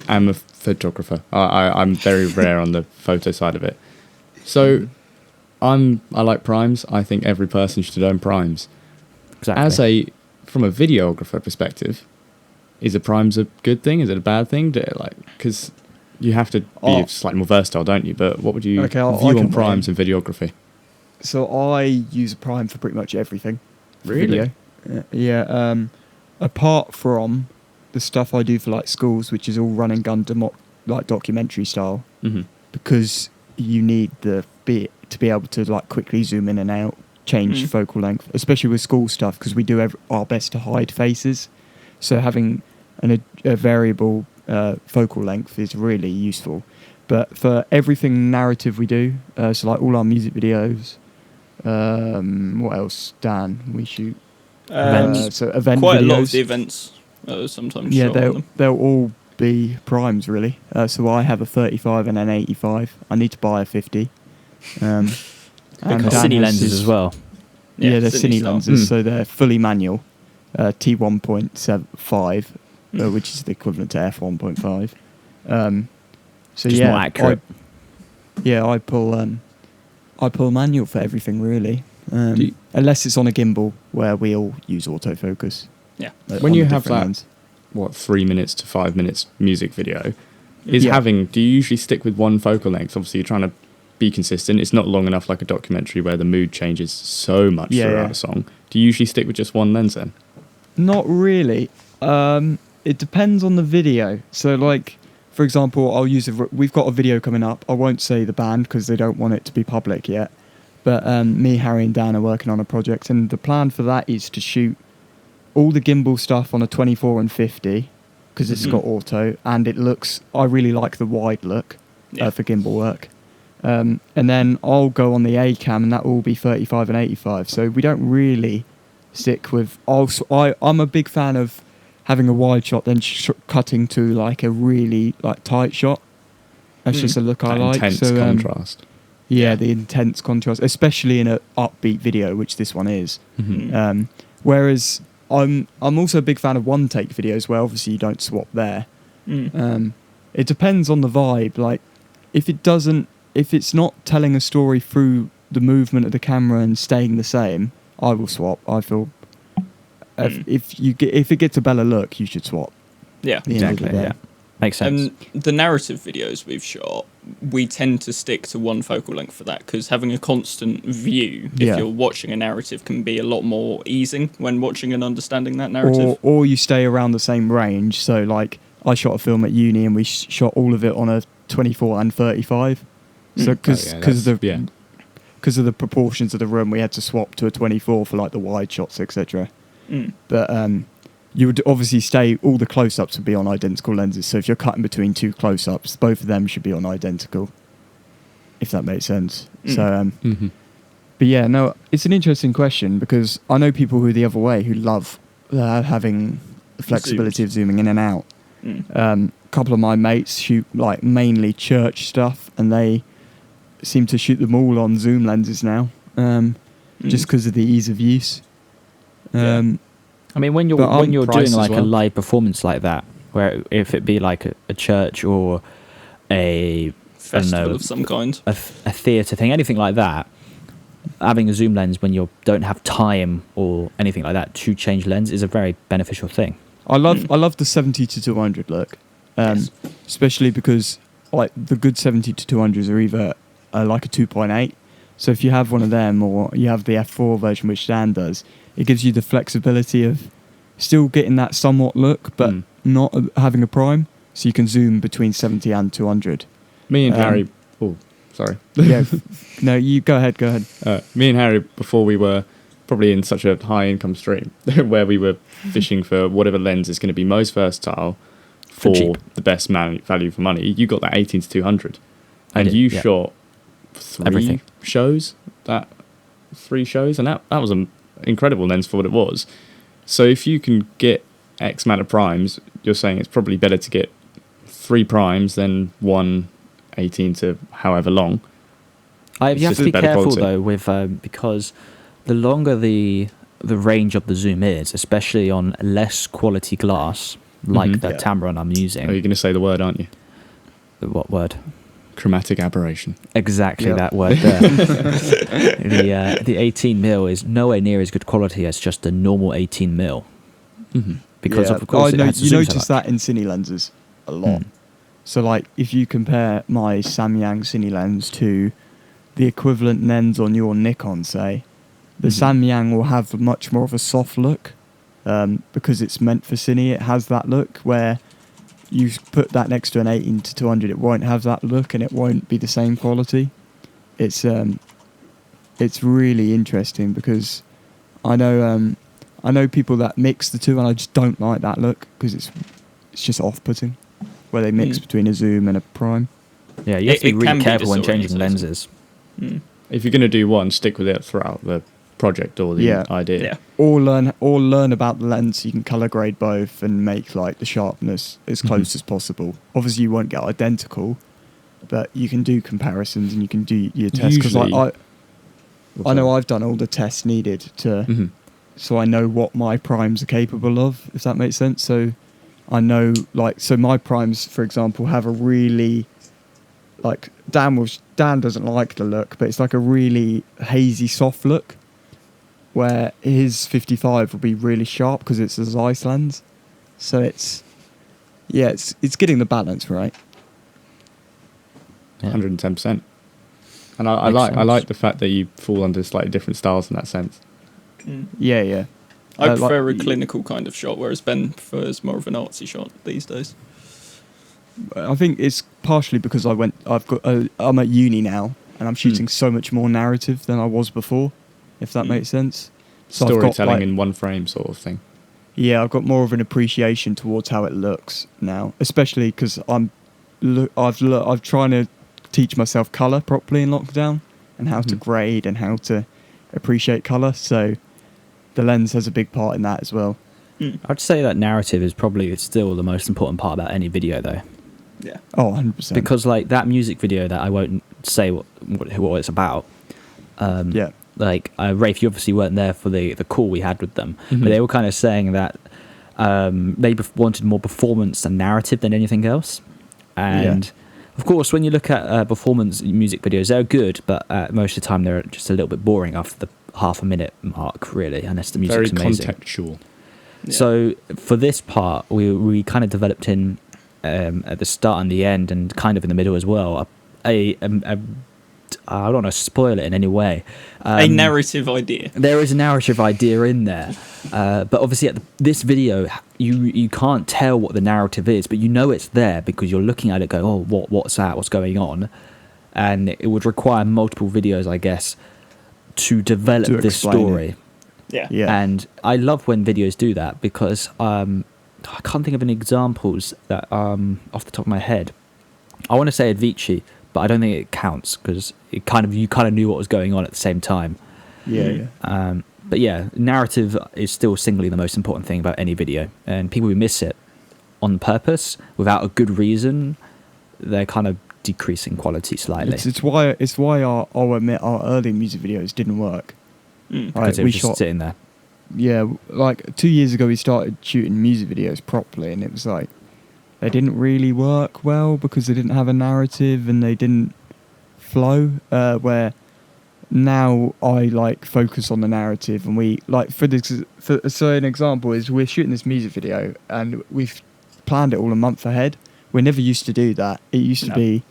am a photographer. I'm very rare on the photo side of it. So I like primes. I think every person should own primes. Exactly. From a videographer perspective, is a primes a good thing? Is it a bad thing? Because you have to be slightly more versatile, don't you? But what would you Okay, I view can on primes in videography? So I use a prime for pretty much everything. for Really? video. Yeah. Apart from the stuff I do for like schools, which is all run and gun like documentary style, Mm-hmm. because you need to be able to like quickly zoom in and out, change focal length, especially with school stuff, because we do our best to hide faces. So having a variable focal length is really useful. But for everything narrative we do, so like all our music videos, what else, Dan? We shoot so event quite videos. a lot of the events sometimes. Yeah, shot on them. they'll all be primes really. So I have a 35 and an 85. I need to buy a 50. And Dan Cine has lenses his- as well. Yeah, they're Cine cine style. lenses, so they're fully manual. T1.75, which is the equivalent to f1.5. So Just yeah, more accurate. I pull manual for everything really, Do you- unless it's on a gimbal where we all use autofocus. Yeah. When on you a have different that, 3 minutes to 5 minutes music video, is Yeah. do you usually stick with one focal length? Obviously, you're trying to be consistent. It's not long enough like a documentary where the mood changes so much throughout a song. Do you usually stick with just one lens then? Not really. It depends on the video. So, like, for example, we've got a video coming up. I won't say the band because they don't want it to be public yet. But me, Harry, and Dan are working on a project, and the plan for that is to shoot all the gimbal stuff on a 24 and 50 because it's got auto, and it looks. I really like the wide look for gimbal work. And then I'll go on the A cam, and that will be 35 and 85. So we don't really stick with. I'm a big fan of having a wide shot, then cutting to like a really like tight shot. That's just a look I That like. intense So contrast. yeah, the intense contrast, especially in an upbeat video, which this one is. Mm-hmm. Whereas I'm also a big fan of one take videos where obviously you don't swap there. It depends on the vibe. Like if it's not telling a story through the movement of the camera and staying the same, I will swap. I feel if it gets a better look, you should swap. Yeah. At the end of the Exactly. day. Yeah, makes sense. And the narrative videos we've shot, we tend to stick to one focal length for that because having a constant view, if Yeah. you're watching a narrative, can be a lot more easing when watching and understanding that narrative. Or you stay around the same range. So like I shot a film at uni and we shot all of it on a 24 and 35. So because of the proportions of the room, we had to swap to a 24 for like the wide shots, etc. But you would obviously stay. All the close-ups would be on identical lenses. So if you're cutting between two close-ups, both of them should be on identical. If that makes sense. So, but yeah, no, it's an interesting question because I know people who are the other way who love having the flexibility of zooming in and out. A couple of my mates shoot like mainly church stuff, and they seem to shoot them all on zoom lenses now, just because of the ease of use. I mean, when you're doing price as like a well. live performance like that, where if it be like a church or a Festival of some kind. a theatre thing, anything like that, having a zoom lens when you don't have time or anything like that to change lens is a very beneficial thing. I love the 70 to 200 look, especially because like the good 70 to 200s are either like a 2.8. So if you have one of them, or you have the f4 version, which Dan does, it gives you the flexibility of still getting that somewhat look, but not having a prime. So you can zoom between 70 and 200. Me and Harry. Oh, sorry. Yeah, no, you go ahead. Me and Harry, before we were probably in such a high income stream, where we were fishing for whatever lens is going to be most versatile for cheap. the best value for money. You got that 18 to 200, and did, you yeah. shot three Everything. shows. And that was an incredible lens for what it was. So if you can get X amount of primes, you're saying it's probably better to get 3 primes than one 18 to however long. You It's have just to be better careful quality. though with because the longer the range of the zoom is, especially on less quality glass like the Tamron I'm using. Oh, you're going to say the word, aren't you? What word? Chromatic aberration. Exactly Yep. that word there. The 18mm is nowhere near as good quality as just a normal 18mm. Because of course it has to you zoom so notice much. that in cine lenses a lot. So like if you compare my Samyang cine lens to the equivalent lens on your Nikon, say, the Samyang will have much more of a soft look because it's meant for cine. It has that look where you put that next to an 18 to 200, it won't have that look and it won't be the same quality. It's really interesting because I know people that mix the two, and I just don't like that look because it's just off-putting where they mix between a zoom and a prime. Yeah, you have to be really careful when disorientating. changing lenses. If you're going to do one, stick with it throughout the project or the idea. Yeah. Or learn about the lens so you can color grade both and make like the sharpness as close as possible. Obviously, you won't get identical, but you can do comparisons and you can do your tests. Because I know I've done all the tests needed to, so I know what my primes are capable of. If that makes sense. So I know, like, so my primes, for example, have a really, like, Dan doesn't like the look, but it's like a really hazy, soft look, where his 55 will be really sharp because it's a Zeiss lens. So it's getting the balance right. 110%. And I like the fact that you fall under slightly different styles in that sense. Yeah. I prefer a clinical kind of shot, whereas Ben prefers more of an artsy shot these days. I think it's partially because I'm at uni now, and I'm shooting so much more narrative than I was before, if that makes sense. So Storytelling in one frame sort of thing. Yeah, I've got more of an appreciation towards how it looks now, especially because I've trying to teach myself colour properly in lockdown and how to grade and how to appreciate colour. So the lens has a big part in that as well. I'd say that narrative is probably still the most important part about any video, though. Yeah. Oh, 100%. Because like that music video that I won't say what it's about. Like Rafe, you obviously weren't there for the call we had with them, but they were kind of saying that they wanted more performance and narrative than anything else. And of course, when you look at performance music videos, they're good, but most of the time they're just a little bit boring after the half a minute mark, really, unless the music's very amazing. contextual. Yeah. So for this part, we kind of developed in at the start and the end, and kind of in the middle as well. I don't want to spoil it in any way. A narrative idea. There is a narrative idea in there, but obviously at this video, you can't tell what the narrative is, but you know it's there because you're looking at it, going, "Oh, what's that? What's going on?" And it would require multiple videos, I guess, to develop this story. Yeah. And I love when videos do that because I can't think of any examples that off the top of my head. I want to say Avicii, but I don't think it counts because you kind of knew what was going on at the same time. Yeah. But yeah, narrative is still singly the most important thing about any video, and people who miss it on purpose without a good reason, they're kind of decreasing quality slightly. It's why I'll admit our early music videos didn't work. Because it was just sitting there. Yeah, like 2 years ago we started shooting music videos properly, and it was like they didn't really work well because they didn't have a narrative and they didn't flow. Where now I like focus on the narrative, and we like so an example is we're shooting this music video and we've planned it all a month ahead. We never used to do that. It used to be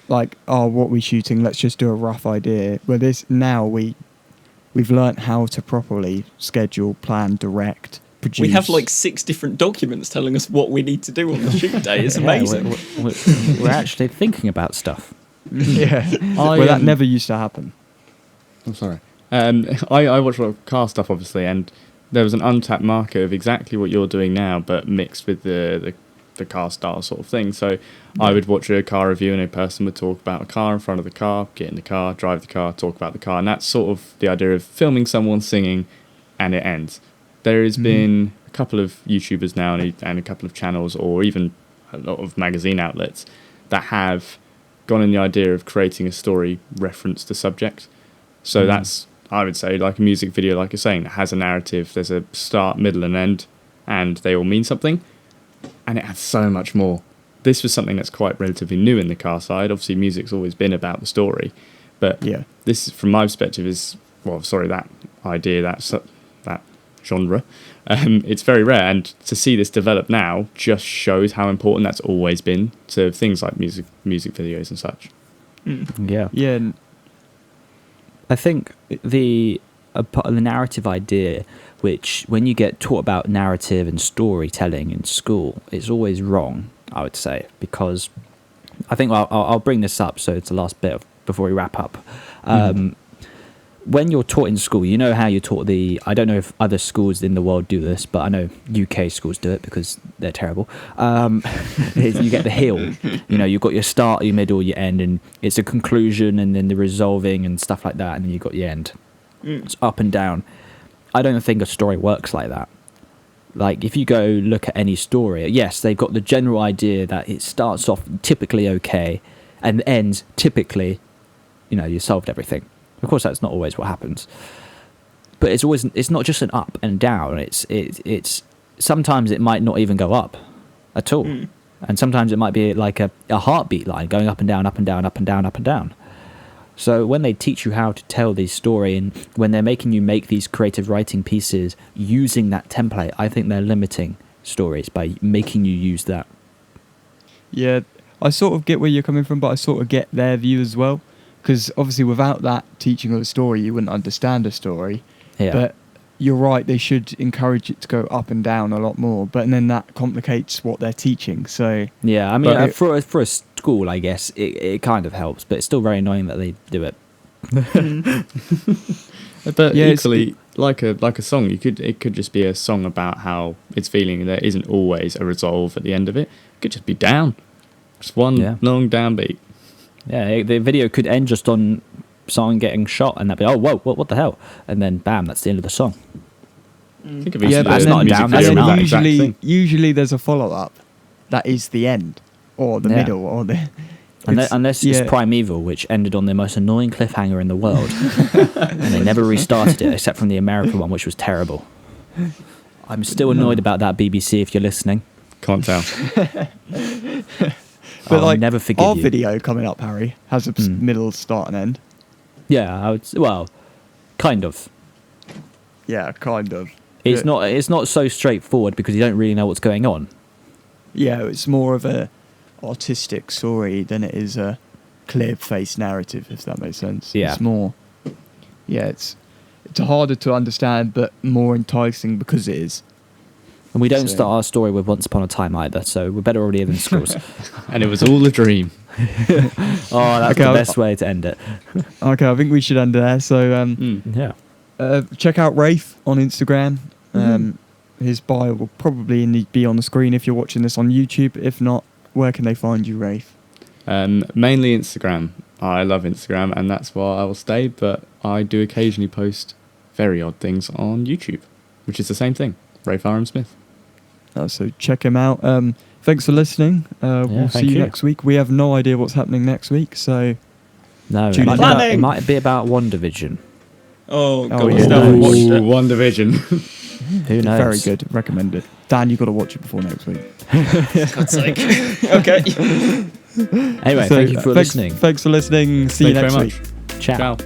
like, oh, what we're shooting, let's just do a rough idea. Where now we've learnt how to properly schedule, plan, direct, produce. We have like 6 different documents telling us what we need to do on the shoot day. It's amazing. We're actually thinking about stuff. Yeah. Well, that never used to happen. I'm sorry. I watch a lot of car stuff, obviously, and there was an untapped market of exactly what you're doing now, but mixed with the car style sort of thing. So I would watch a car review and a person would talk about a car in front of the car, get in the car, drive the car, talk about the car, and that's sort of the idea of filming someone singing and it ends. There has been a couple of YouTubers now and a couple of channels, or even a lot of magazine outlets that have gone in the idea of creating a story reference to subject. So that's, I would say, like a music video, like you're saying, that has a narrative, there's a start, middle and end, and they all mean something. And it adds so much more. This was something that's quite relatively new in the car side. Obviously, music's always been about the story. But this, from my perspective, is, that idea, that genre, it's very rare. And to see this develop now just shows how important that's always been to things like music videos and such. Yeah. Yeah. I think the a part of the narrative idea, which when you get taught about narrative and storytelling in school, it's always wrong, I would say, because I think I'll bring this up, so it's the last bit before we wrap up. When you're taught in school, you know how you're taught I don't know if other schools in the world do this, but I know UK schools do it because they're terrible. You get the hill, you've got your start, your middle, your end, and it's a conclusion and then the resolving and stuff like that, and then you've got your end. It's up and down. I don't think a story works like that. Like, if you go look at any story, yes, they've got the general idea that it starts off typically okay and ends typically, you solved everything. Of course, that's not always what happens, but it's not just an up and down. It's sometimes it might not even go up at all, and sometimes it might be like a heartbeat line going up and down, up and down, up and down, up and down. So when they teach you how to tell these story, and when they're making you make these creative writing pieces using that template, I think they're limiting stories by making you use that. Yeah, I sort of get where you're coming from, but I sort of get their view as well. Because obviously without that teaching of a story, you wouldn't understand a story. Yeah. But you're right, they should encourage it to go up and down a lot more. But then that complicates what they're teaching. So yeah, I mean, for a school, I guess, it kind of helps. But it's still very annoying that they do it. But yeah, equally, like a song, it could just be a song about how it's feeling. There isn't always a resolve at the end of it. It could just be down. Just one long downbeat. Yeah, the video could end just on someone getting shot, and that'd be, oh, whoa, what the hell? And then, bam, that's the end of the song. Think of that's not a down. Usually there's a follow-up. That is the end, or the middle, or the... Unless it's Primeval, which ended on the most annoying cliffhanger in the world. And they never restarted it, except from the American one, which was terrible. I'm still annoyed about that, BBC, if you're listening. Can't tell. But I'll never forgive our you. video coming up, Harry, has a middle, start, and end. Yeah, kind of. Yeah, kind of. It's not so straightforward because you don't really know what's going on. Yeah, it's more of a artistic story than it is a clear-faced narrative, if that makes sense. Yeah. It's more... Yeah, it's harder to understand, but more enticing because it is. And we don't start our story with Once Upon a Time either, so we're better already than schools. And it was all a dream. That's the best way to end it. Okay, I think we should end there. So, check out Raife on Instagram. His bio will probably be on the screen if you're watching this on YouTube. If not, where can they find you, Raife? Mainly Instagram. I love Instagram, and that's why I will stay, but I do occasionally post very odd things on YouTube, which is the same thing. Raife Smith. So check him out. Thanks for listening. We'll see you next week. We have no idea what's happening next week, so... No, it might be about WandaVision. Oh, God, yeah. never watched it. WandaVision. Who knows? Very good. Recommend it. Dan, you've got to watch it before next week. God's sake. Okay. Anyway, thank you for listening. Thanks for listening. See you next week. Ciao.